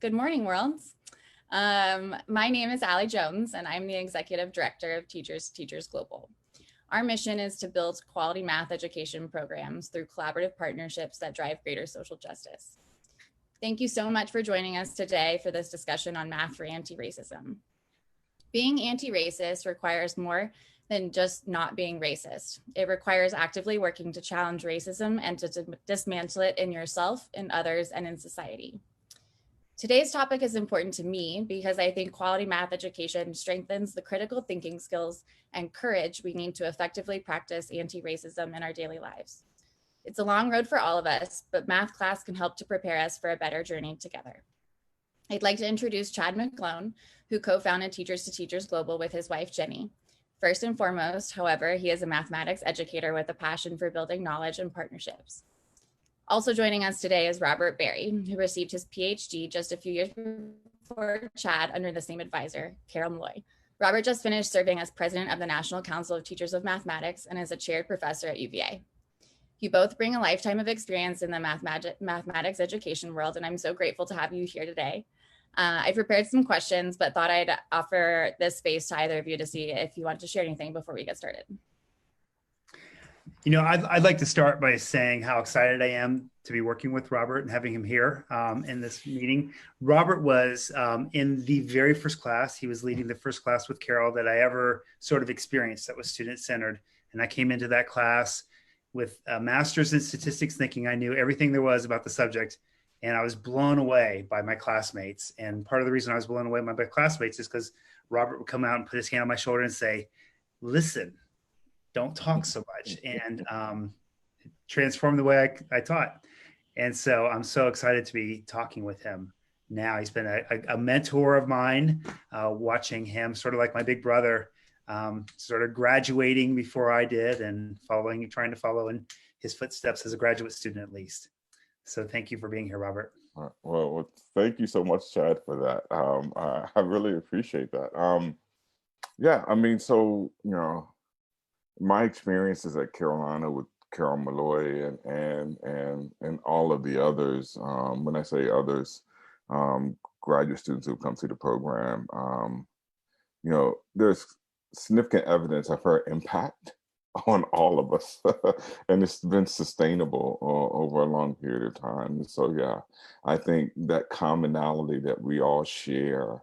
Good morning, world. My name is Allie Jones, and I'm the Executive Director of Teachers Global. Our mission is to build quality math education programs through collaborative partnerships that drive greater social justice. Thank you so much for joining us today for this discussion on math for anti-racism. Being anti-racist requires more than just not being racist. It requires actively working to challenge racism and to dismantle it in yourself, in others, and in society. Today's topic is important to me because I think quality math education strengthens the critical thinking skills and courage we need to effectively practice anti-racism in our daily lives. It's a long road for all of us, but math class can help to prepare us for a better journey together. I'd like to introduce Chad McGlone, who co-founded Teachers to Teachers Global with his wife, Jenny. First and foremost, however, he is a mathematics educator with a passion for building knowledge and partnerships. Also joining us today is Robert Berry, who received his PhD just a few years before Chad under the same advisor, Carol Malloy. Robert just finished serving as president of the National Council of Teachers of Mathematics and is a chaired professor at UVA. You both bring a lifetime of experience in the mathematics education world, and I'm so grateful to have you here today. I prepared some questions, but thought I'd offer this space to either of you to see if you want to share anything before we get started. You know, I'd like to start by saying how excited I am to be working with Robert and having him here in this meeting. Robert was in the very first class. He was leading the first class with Carol that I ever sort of experienced that was student-centered. And I came into that class with a master's in statistics, thinking I knew everything there was about the subject. And I was blown away by my classmates. And part of the reason I was blown away by my classmates is because Robert would come out and put his hand on my shoulder and say, listen, don't talk so much, and transform the way I taught. And so I'm so excited to be talking with him now. He's been a mentor of mine, watching him sort of like my big brother, sort of graduating before I did and trying to follow in his footsteps as a graduate student at least. So thank you for being here, Robert. Well, thank you so much, Chad, for that. I really appreciate that. Yeah, I mean, so, you know, my experiences at Carolina with Carol Malloy and all of the others, when I say others, graduate students who come to the program, you know, there's significant evidence of her impact on all of us, and it's been sustainable over a long period of time. And so, yeah, I think that commonality that we all share,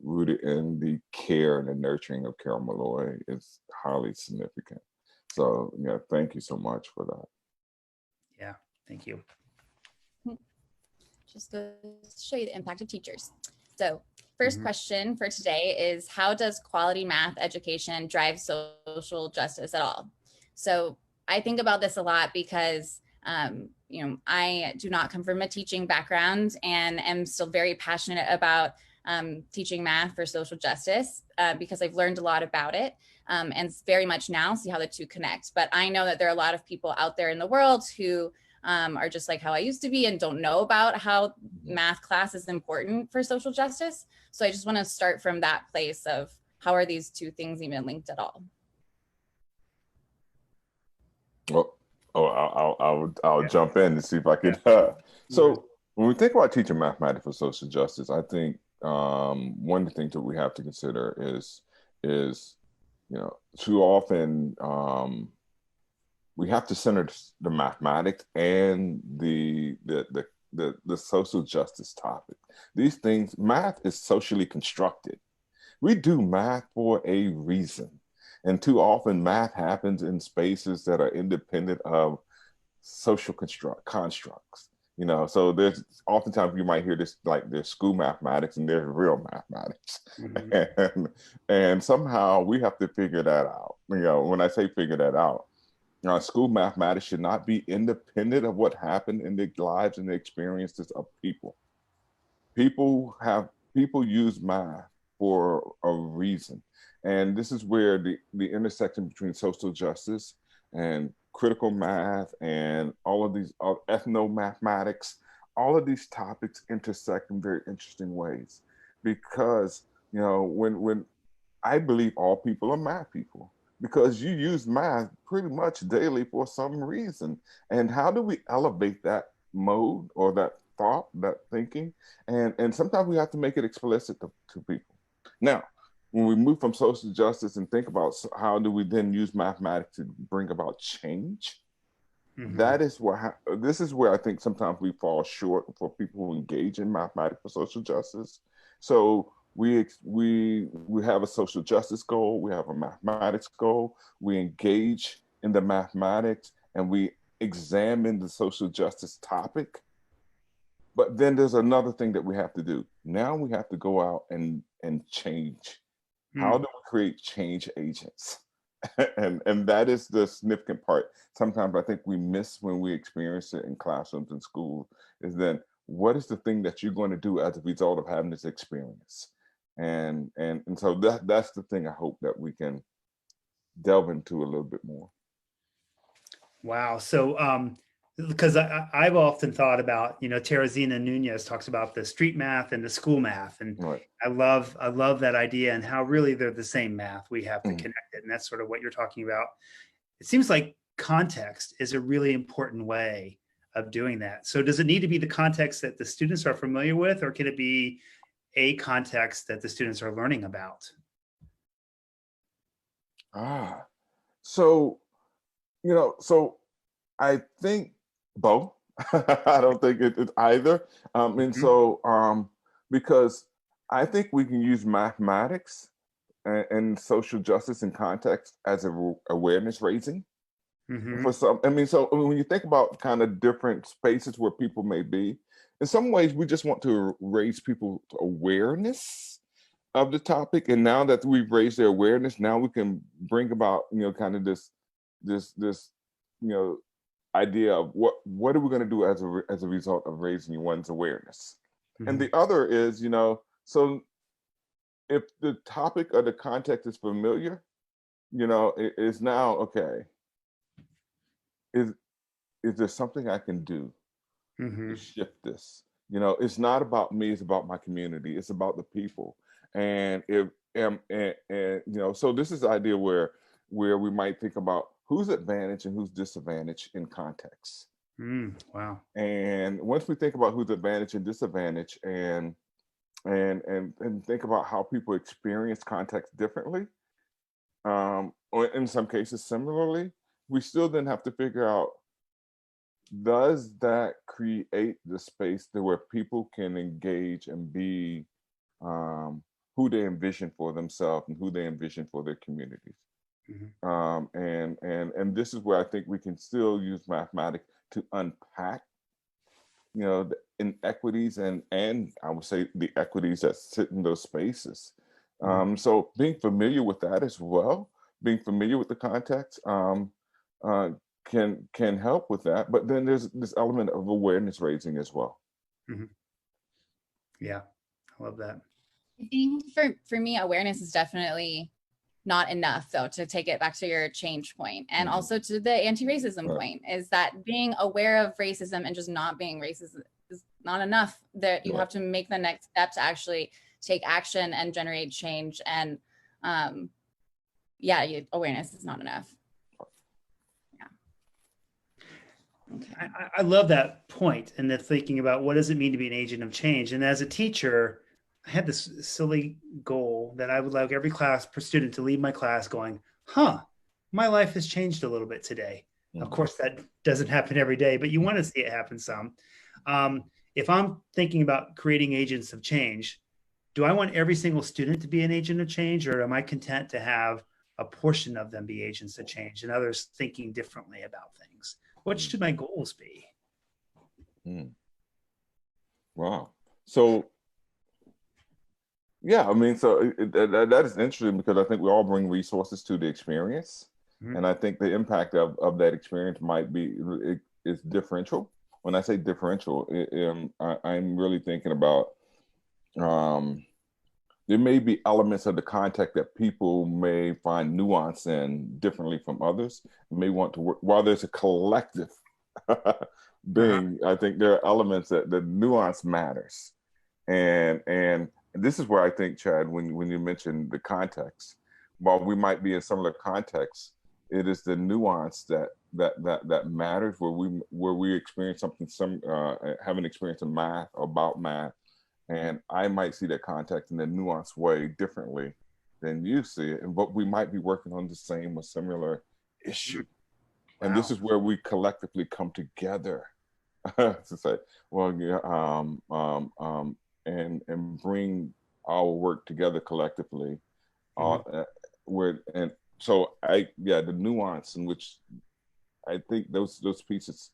rooted in the care and the nurturing of Carol Malloy, is highly significant. So, yeah, thank you so much for that. Yeah, thank you. Just to show you the impact of teachers. So first question for today is, how does quality math education drive social justice at all? So I think about this a lot because you know, I do not come from a teaching background and am still very passionate about teaching math for social justice because I've learned a lot about it and very much now see how the two connect. But I know that there are a lot of people out there in the world who are just like how I used to be and don't know about how math class is important for social justice. So I just want to start from that place of how are these two things even linked at all? I'll jump in and see if I can. So when we think about teaching mathematics for social justice, I think one of the things that we have to consider is you know, too often we have to center the mathematics and the social justice topic. These things, math is socially constructed. We do math for a reason. And too often math happens in spaces that are independent of social constructs. You know, so there's oftentimes you might hear this, like there's school mathematics and there's real mathematics. And somehow we have to figure that out. You know, when I say figure that out, school mathematics should not be independent of what happened in the lives and the experiences of people. People use math for a reason. And this is where the intersection between social justice and critical math and all of these ethnomathematics, all of these topics intersect in very interesting ways. Because, you know, when I believe all people are math people, because you use math pretty much daily for some reason. And how do we elevate that mode or that thought, that thinking, and sometimes we have to make it explicit to people. Now, when we move from social justice and think about how do we then use mathematics to bring about change, that is this is where I think sometimes we fall short for people who engage in mathematics for social justice. So we have a social justice goal, we have a mathematics goal, we engage in the mathematics, and we examine the social justice topic. But then there's another thing that we have to do. Now we have to go out and change. How do we create change agents? and that is the significant part. Sometimes I think we miss when we experience it in classrooms and schools, is then what is the thing that you're going to do as a result of having this experience? And so that's the thing I hope that we can delve into a little bit more. Wow. So, because I've often thought about, you know, Teresina Nunez talks about the street math and the school math. And Right. I love that idea, and how really they're the same math. We have to connect it. And that's sort of what you're talking about. It seems like context is a really important way of doing that. So does it need to be the context that the students are familiar with, or can it be a context that the students are learning about? So, you know, so I think both. I don't think it's either. And so, because I think we can use mathematics and social justice in context as a awareness raising for some. I mean, so when you think about kind of different spaces where people may be, in some ways we just want to raise people's awareness of the topic. And now that we've raised their awareness, now we can bring about, you know, kind of this, you know, idea of what are we going to do as a result of raising one's awareness. And the other is, you know, so if the topic or the context is familiar, you know, it is now, okay, is there something I can do to shift this? You know, it's not about me, it's about my community, it's about the people. And and you know, so this is the idea where we might think about who's advantage and who's disadvantage in context. Wow. And once we think about who's advantage and disadvantage, and think about how people experience context differently, or in some cases similarly, we still then have to figure out, does that create the space where people can engage and be who they envision for themselves and who they envision for their communities? And this is where I think we can still use mathematics to unpack, you know, the inequities and I would say the equities that sit in those spaces. So being familiar with that as well, being familiar with the context, can help with that. But then there's this element of awareness raising as well. Yeah, I love that. I think for me, awareness is definitely not enough, though, to take it back to your change point, and also to the anti-racism point, is that being aware of racism and just not being racist is not enough. That you have to make the next step to actually take action and generate change. And awareness is not enough. Okay. I love that point, and the thinking about what does it mean to be an agent of change. And as a teacher, I had this silly goal that I would like every class per student to leave my class going, my life has changed a little bit today. Of course, that doesn't happen every day, but you want to see it happen some. If I'm thinking about creating agents of change, do I want every single student to be an agent of change, or am I content to have a portion of them be agents of change and others thinking differently about things? What should my goals be? Wow. So, yeah, I mean, so that is interesting, because I think we all bring resources to the experience. And I think the impact of that experience might be, is differential. When I say differential, I'm really thinking about, there may be elements of the context that people may find nuance in differently from others, may want to work, while there's a collective being, I think there are elements that the nuance matters. And this is where I think, Chad, when you mentioned the context, while we might be in similar contexts, It is the nuance that matters, where we experience something, have an experience of math, about math, and I might see that context in a nuanced way differently than you see it, but we might be working on the same or similar issue. Wow. And this is where we collectively come together to say, well, yeah, and bring our work together collectively. And so the nuance in which I think those pieces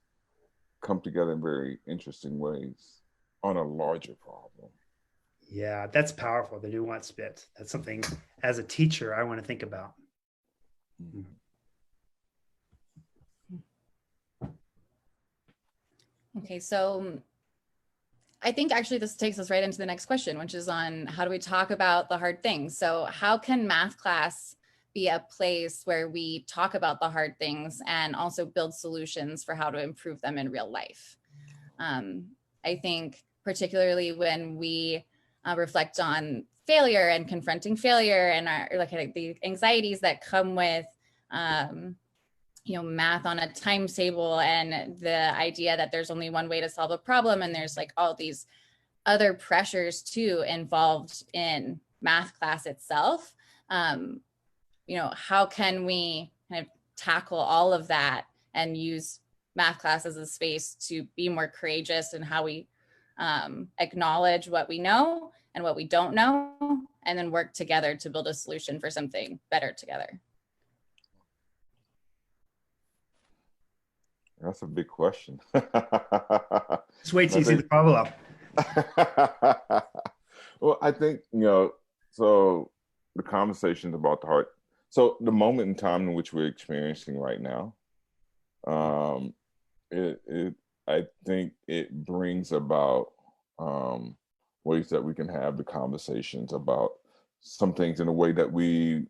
come together in very interesting ways on a larger problem. Yeah, that's powerful. The nuance bit. That's something as a teacher I want to think about. Okay, so I think actually this takes us right into the next question, which is on how do we talk about the hard things? So how can math class be a place where we talk about the hard things and also build solutions for how to improve them in real life? I think particularly when we reflect on failure and confronting failure and the anxieties that come with math on a timetable and the idea that there's only one way to solve a problem, and there's like all these other pressures too involved in math class itself. How can we kind of tackle all of that and use math class as a space to be more courageous in how we acknowledge what we know and what we don't know, and then work together to build a solution for something better together? That's a big question. Just wait till you see the follow-up. Well, I think, so the conversations about the heart, so the moment in time in which we're experiencing right now, I think it brings about ways that we can have the conversations about some things in a way that we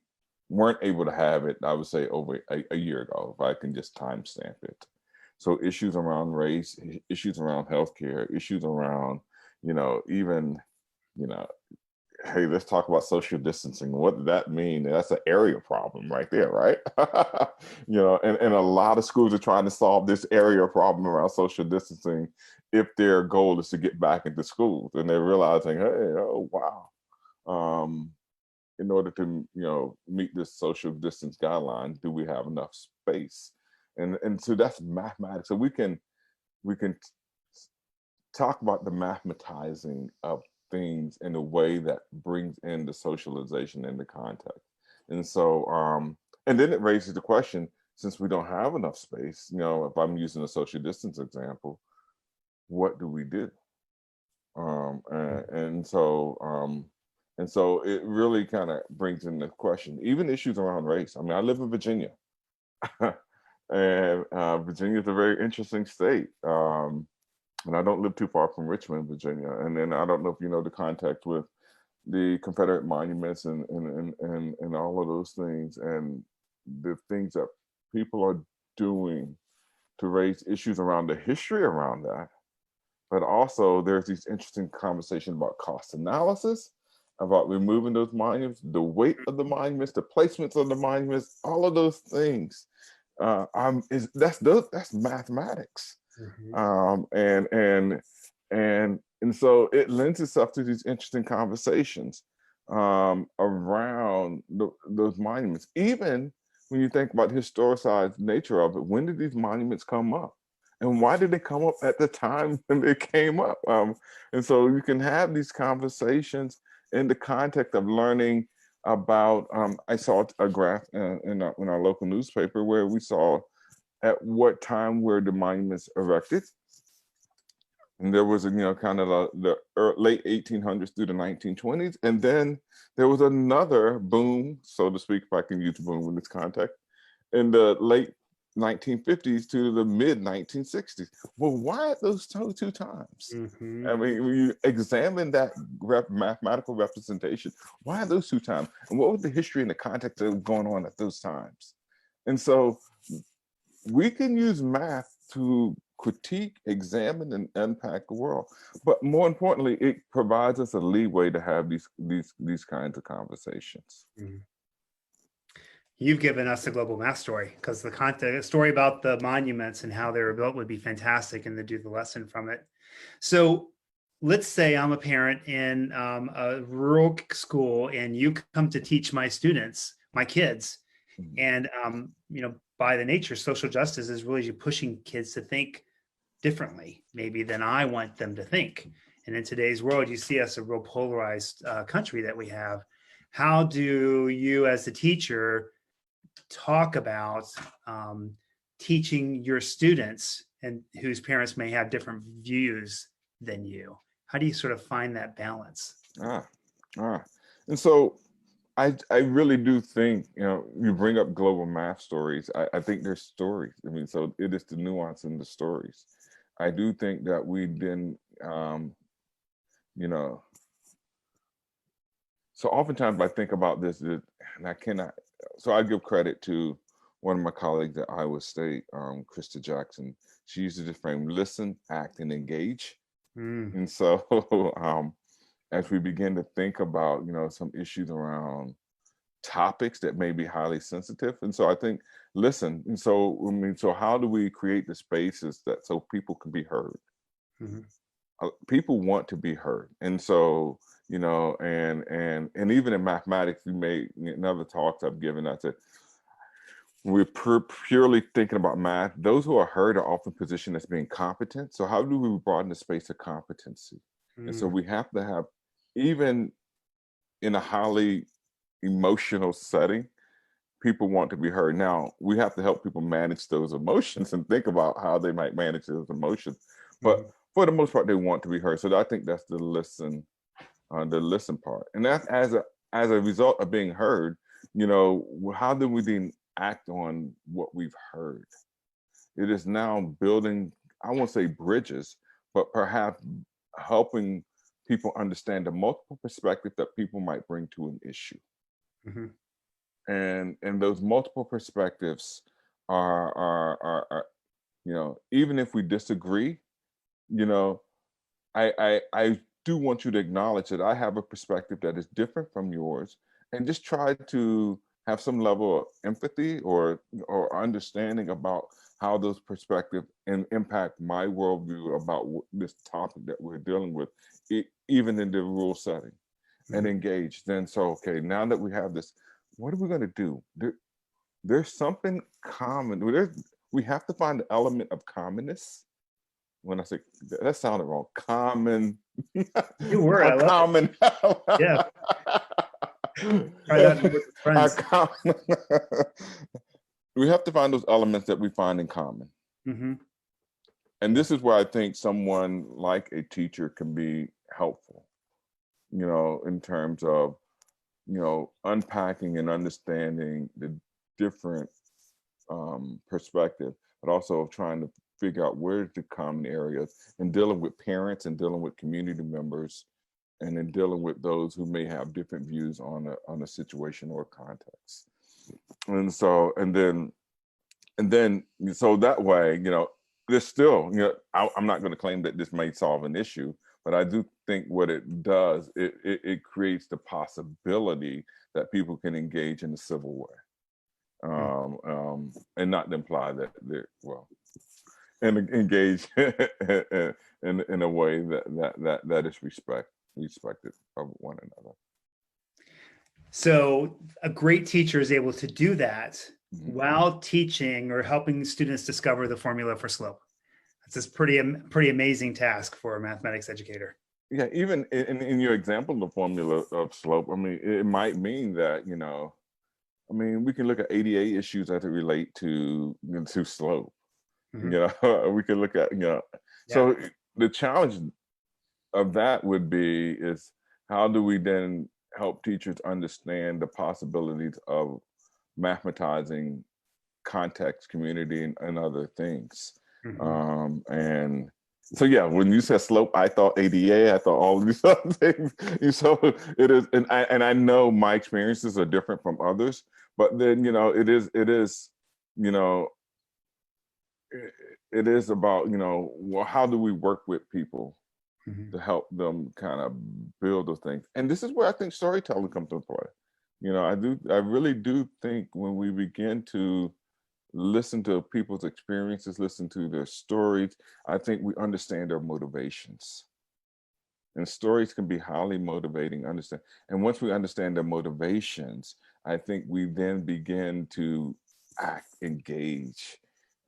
weren't able to have it, I would say, over a year ago, if I can just timestamp it. So issues around race, issues around healthcare, issues around, even, hey, let's talk about social distancing. What does that mean? That's an area problem right there, right? And a lot of schools are trying to solve this area problem around social distancing if their goal is to get back into schools. And they're realizing, hey, oh, wow. In order to, meet this social distance guideline, do we have enough space? And so that's mathematics. So we can talk about the mathematizing of things in a way that brings in the socialization and the context. And so, and then it raises the question, since we don't have enough space, if I'm using a social distance example, what do we do? And so it really kind of brings in the question, even issues around race. I mean, I live in Virginia. And Virginia is a very interesting state. And I don't live too far from Richmond, Virginia. And then I don't know if you know the context with the Confederate monuments and all of those things, and the things that people are doing to raise issues around the history around that. But also there's these interesting conversations about cost analysis, about removing those monuments, the weight of the monuments, the placements of the monuments, all of those things. That's mathematics. And so it lends itself to these interesting conversations around those monuments. Even when you think about the historicized nature of it, when did these monuments come up? And why did they come up at the time when they came up? And so you can have these conversations in the context of learning about, I saw a graph in our local newspaper where we saw at what time were the monuments erected. And there was kind of the late 1800s through the 1920s. And then there was another boom, so to speak, if I can use boom in this context, in the late 1950s to the mid 1960s. Well, why at those two times? I mean, when you examine that mathematical representation, why are those two times? And what was the history and the context that was going on at those times? And so we can use math to critique, examine, and unpack the world. But more importantly, it provides us a leeway to have these kinds of conversations. You've given us a global math story, because the story about the monuments and how they were built would be fantastic, and to do the lesson from it. So let's say I'm a parent in a rural school, and you come to teach my students, my kids, and by the nature, social justice is really pushing kids to think differently, maybe than I want them to think. And in today's world, you see us a real polarized country that we have. How do you, as a teacher, talk about teaching your students and whose parents may have different views than you? How do you sort of find that balance? And so I really do think, you bring up global math stories. I think there's stories. I mean, so it is the nuance in the stories. I do think that we didn't, so oftentimes I think about this, and I cannot, so I give credit to one of my colleagues at Iowa State, Krista Jackson. She uses the frame, listen, act, and engage. And so as we begin to think about, some issues around topics that may be highly sensitive. And so I think, listen, and so, so how do we create the spaces that so people can be heard? People want to be heard. And so, and even in mathematics, we made another talks I've given, I said, we're purely thinking about math. Those who are heard are often positioned as being competent. So how do we broaden the space of competency? And so we have to have, even in a highly emotional setting, people want to be heard. Now, we have to help people manage those emotions and think about how they might manage those emotions. But for the most part, they want to be heard. So I think that's the listen part. And that's as a result of being heard, how do we then act on what we've heard? It is now building, I won't say bridges, but perhaps helping people understand the multiple perspectives that people might bring to an issue. And those multiple perspectives are even if we disagree, I do want you to acknowledge that I have a perspective that is different from yours, and just try to have some level of empathy or understanding about how those perspectives impact my worldview about this topic that we're dealing with, even in the rural setting, and engage. Then, so, okay, now that we have this, what are we going to do? There's something common. We have to find the element of commonness. When I say that sounded wrong, common. New word, I love common. It. Yeah. Try that with friends. We have to find those elements that we find in common. And this is where I think someone like a teacher can be helpful, in terms of, unpacking and understanding the different perspective, but also trying to figure out where's the common areas, and dealing with parents and dealing with community members, and then dealing with those who may have different views on a situation or context. And so, and then, so that way, there's still, I'm not going to claim that this may solve an issue, but I do think what it does, it creates the possibility that people can engage in a civil way, and not imply that they're, and engage in a way that is respected of one another. So a great teacher is able to do that while teaching or helping students discover the formula for slope. That's a pretty amazing task for a mathematics educator. Yeah, even in your example, the formula of slope, I mean, it might mean that, we can look at ADA issues as it relate to slope. We can look at, so the challenge of that would be is, how do we then help teachers understand the possibilities of mathematizing context, community, and other things. And so, yeah, when you said slope, I thought ADA, I thought all of these other things. So it is, and I know my experiences are different from others, but then, it is, it is about, well, how do we work with people to help them kind of build those things? And this is where I think storytelling comes into play. You know, I really do think when we begin to listen to people's experiences, listen to their stories, I think we understand their motivations. And stories can be highly motivating, understand. And once we understand their motivations, I think we then begin to act, engage,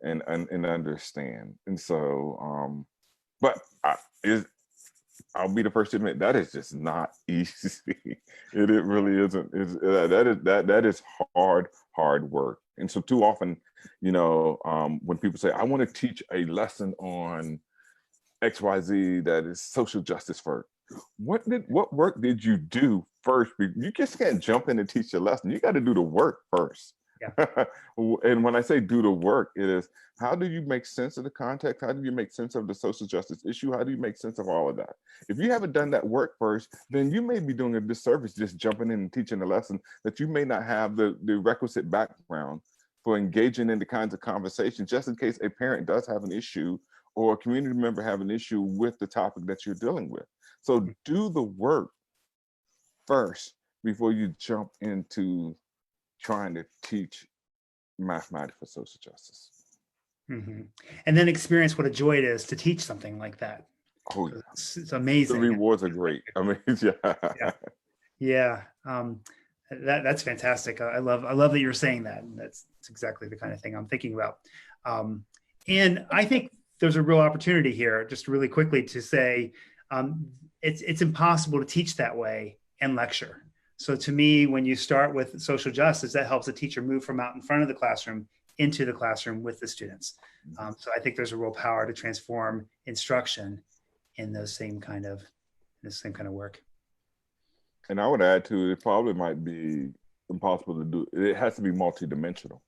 and understand. And so, but is I'll be the first to admit that is just not easy. It really isn't. That is hard work. And so too often, you know, when people say, "I want to teach a lesson on XYZ that is social justice first," what work did you do first? You just can't jump in and teach a lesson. You got to do the work first. Yeah. And when I say do the work, it is, how do you make sense of the context? How do you make sense of the social justice issue? How do you make sense of all of that? If you haven't done that work first, then you may be doing a disservice just jumping in and teaching a lesson that you may not have the requisite background for engaging in the kinds of conversations, just in case a parent does have an issue or a community member have an issue with the topic that you're dealing with. So do the work first before you jump into trying to teach mathematics for social justice. Mm-hmm. And then experience what a joy it is to teach something like that. Oh yeah, it's amazing. The rewards are great. I mean, yeah. That's fantastic. I love that you're saying that. That's exactly the kind of thing I'm thinking about. And I think there's a real opportunity here, just really quickly, to say it's impossible to teach that way and lecture. So to me, when you start with social justice, that helps a teacher move from out in front of the classroom into the classroom with the students. So I think there's a real power to transform instruction in those same kind of work. And I would add to it, probably might be impossible to do. It has to be multidimensional.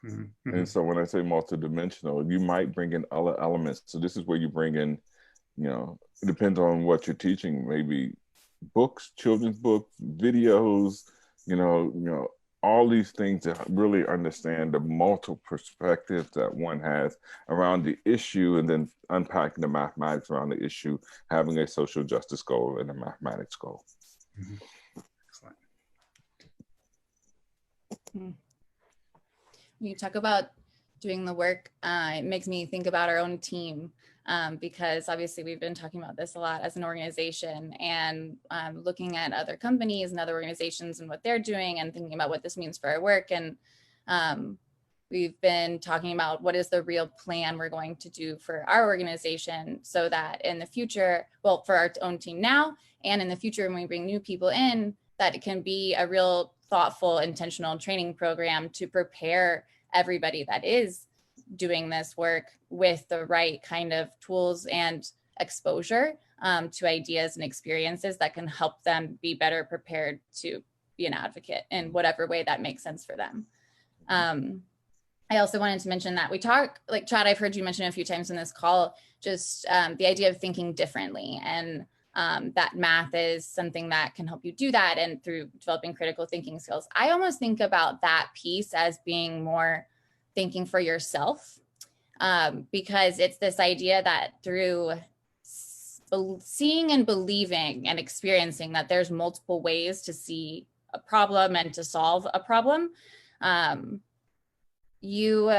Mm-hmm. And so when I say multidimensional, you might bring in other elements. So this is where you bring in, you know, it depends on what you're teaching, maybe books, children's books, videos, you know, all these things to really understand the multiple perspectives that one has around the issue, and then unpacking the mathematics around the issue, having a social justice goal and a mathematics goal. Mm-hmm. Excellent. When you talk about doing the work, it makes me think about our own team, because obviously we've been talking about this a lot as an organization, and looking at other companies and other organizations and what they're doing, and thinking about what this means for our work. And we've been talking about what is the real plan we're going to do for our organization, so that in the future, well, for our own team now and in the future when we bring new people in, that it can be a real thoughtful, intentional training program to prepare everybody that is doing this work with the right kind of tools and exposure to ideas and experiences that can help them be better prepared to be an advocate in whatever way that makes sense for them. I also wanted to mention that we talk, like Chad, I've heard you mention a few times in this call, just the idea of thinking differently, and that math is something that can help you do that, and through developing critical thinking skills. I almost think about that piece as being more thinking for yourself, because it's this idea that through seeing and believing and experiencing that there's multiple ways to see a problem and to solve a problem, you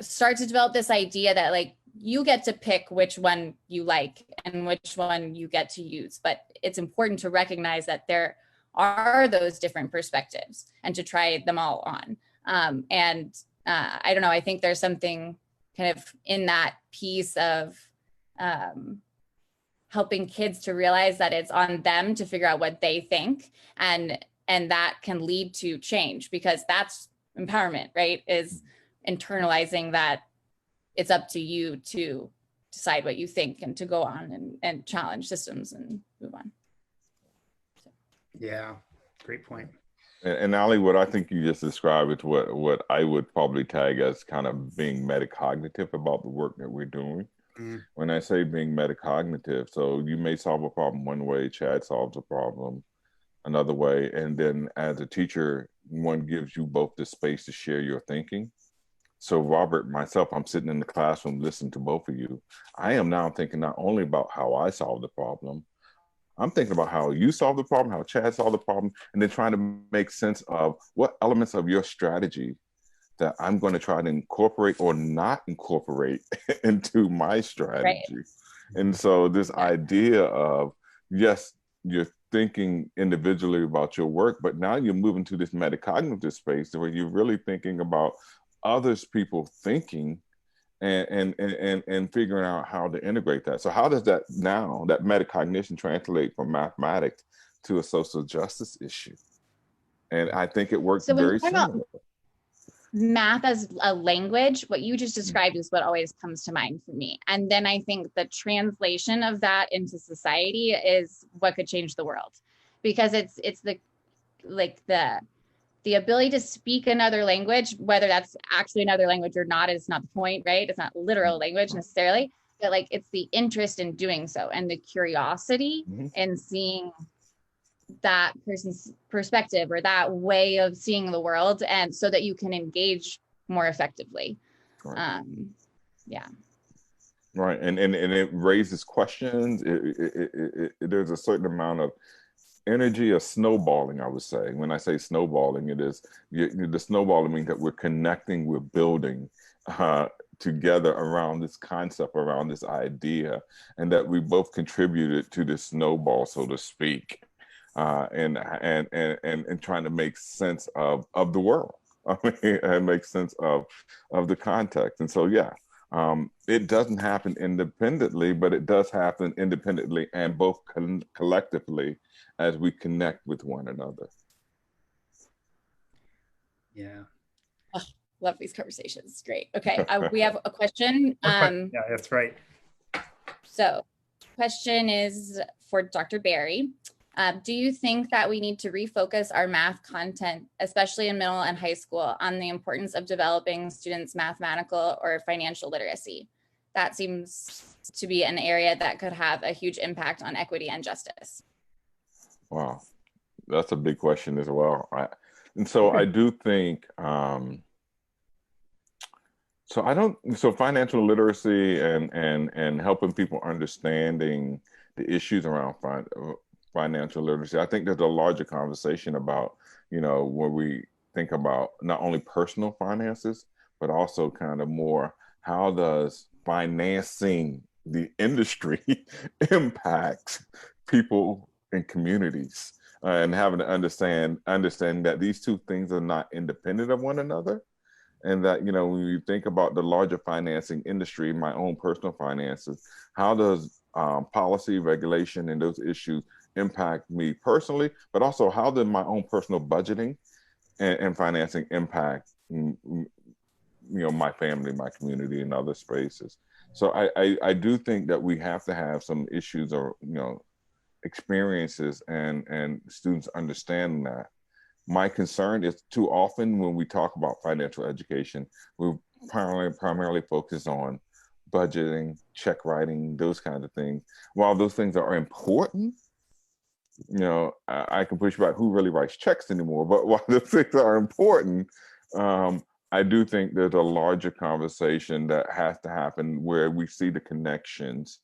start to develop this idea that, like, you get to pick which one you like and which one you get to use. But it's important to recognize that there are those different perspectives and to try them all on. I don't know, I think there's something kind of in that piece of helping kids to realize that it's on them to figure out what they think, and that can lead to change, because that's empowerment, right? Is internalizing that it's up to you to decide what you think and to go on and challenge systems and move on. So. Yeah, great point. And Ali, what I think you just described is what I would probably tag as kind of being metacognitive about the work that we're doing. Mm. When I say being metacognitive, so you may solve a problem one way, Chad solves a problem another way, and then as a teacher, one gives you both the space to share your thinking. So Robert, myself, I'm sitting in the classroom listening to both of you. I am now thinking not only about how I solve the problem, I'm thinking about how you solve the problem, how Chad solved the problem, and then trying to make sense of what elements of your strategy that I'm going to try to incorporate or not incorporate into my Right. strategy. And so this idea of, yes, you're thinking individually about your work, but now you're moving to this metacognitive space where you're really thinking about others people thinking and figuring out how to integrate that. So how does that now, that metacognition, translate from mathematics to a social justice issue? And I think it works very similar. Math as a language, what you just described is what always comes to mind for me. And then I think the translation of that into society is what could change the world, because it's the ability to speak another language, whether that's actually another language or not, is not the point, right? It's not literal language necessarily, but like it's the interest in doing so and the curiosity in seeing that person's perspective or that way of seeing the world, and so that you can engage more effectively. Right. Yeah. Right. And it raises questions. There's a certain amount of energy of snowballing, I would say. When I say snowballing, it is the snowballing means that we're connecting, we're building together around this concept, around this idea, and that we both contributed to this snowball, so to speak. And trying to make sense of the world. I mean, and make sense of the context. And so, yeah, it doesn't happen independently, but it does happen independently and both collectively as we connect with one another. Yeah. Oh, love these conversations. Great. Okay. We have a question. Yeah, that's right. So question is for Dr. Barry. Do you think that we need to refocus our math content, especially in middle and high school, on the importance of developing students' mathematical or financial literacy? That seems to be an area that could have a huge impact on equity and justice. Wow, that's a big question as well. I do think, so financial literacy and helping people understanding the issues around financial literacy. I think there's a larger conversation about, when we think about not only personal finances, but also kind of more, how does financing the industry impact people and communities, and having to understand that these two things are not independent of one another. And that, when you think about the larger financing industry, my own personal finances, how does policy, regulation, and those issues impact me personally, but also how did my own personal budgeting and financing impact my family, my community, and other spaces. So I do think that we have to have some issues or experiences and students understanding that. My concern is too often when we talk about financial education, we primarily focus on budgeting, check writing, those kinds of things. While those things are important, I can push back who really writes checks anymore, but while the things are important, I do think there's a larger conversation that has to happen where we see the connections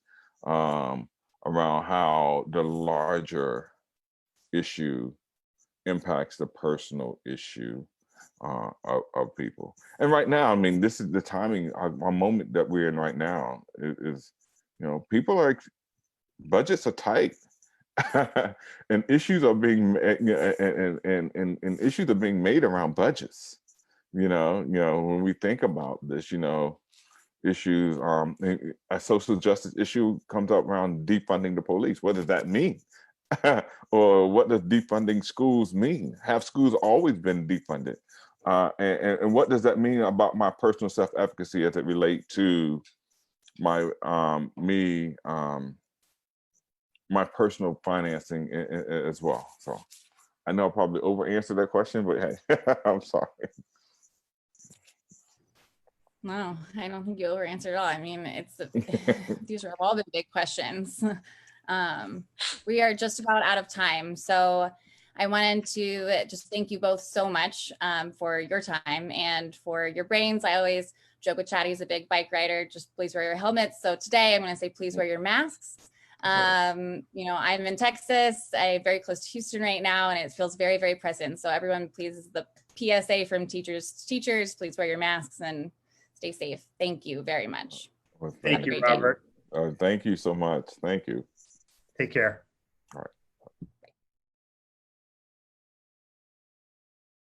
around how the larger issue impacts the personal issue of people. And right now, I mean, this is the timing, a moment that we're in right now is people are, budgets are tight. And issues are being and issues are being made around budgets. When we think about this, issues, a social justice issue comes up around defunding the police. What does that mean? Or what does defunding schools mean? Have schools always been defunded? And what does that mean about my personal self-efficacy as it relates to my my personal financing as well? So I know I probably over answered that question, but hey, I'm sorry. No, I don't think you over answered at all. I mean, these are all the big questions. We are just about out of time. So I wanted to just thank you both so much for your time and for your brains. I always joke with Chad, he's a big bike rider, just please wear your helmets. So today I'm going to say, please wear your masks. You know, I'm in Texas. I'm very close to Houston right now, and it feels very, very present. So everyone, please, the PSA from teachers to teachers, please wear your masks and stay safe. Thank you very much. Well, Thank you, Robert. Thank you so much. Thank you. Take care. All right.